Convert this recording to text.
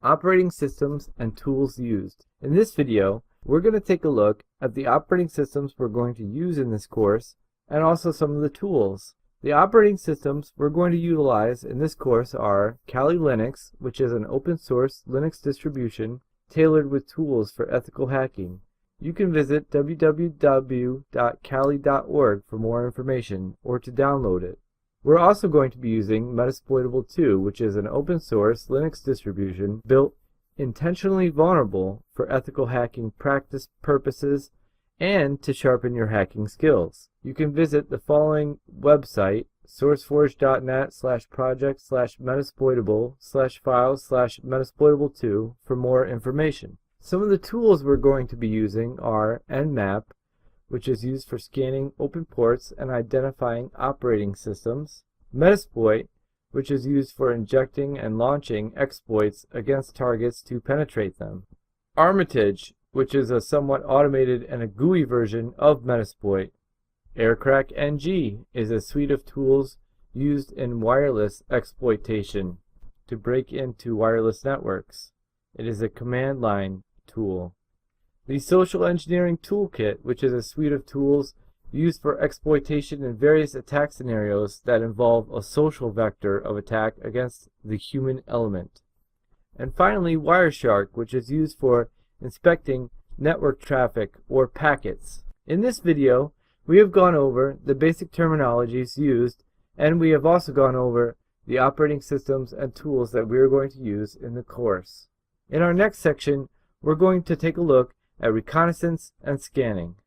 Operating systems and tools used. In this video, we're going to take a look at the operating systems we're going to use in this course and also some of the tools. The operating systems we're going to utilize in this course are Kali Linux, which is an open source Linux distribution tailored with tools for ethical hacking. You can visit www.kali.org for more information or to download it. We're also going to be using Metasploitable 2, which is an open source Linux distribution built intentionally vulnerable for ethical hacking practice purposes and to sharpen your hacking skills. You can visit the following website, sourceforge.net/project/metasploitable/files/metasploitable2 for more information. Some of the tools we're going to be using are Nmap, which is used for scanning open ports and identifying operating systems, Metasploit, which is used for injecting and launching exploits against targets to penetrate them, Armitage, which is a somewhat automated and a GUI version of Metasploit. Aircrack NG is a suite of tools used in wireless exploitation to break into wireless networks. It is a command line tool. The Social Engineering Toolkit, which is a suite of tools used for exploitation in various attack scenarios that involve a social vector of attack against the human element. And finally, Wireshark, which is used for inspecting network traffic or packets. In this video, we have gone over the basic terminologies used, and we have also gone over the operating systems and tools that we are going to use in the course. In our next section, we're going to take a look at reconnaissance and scanning.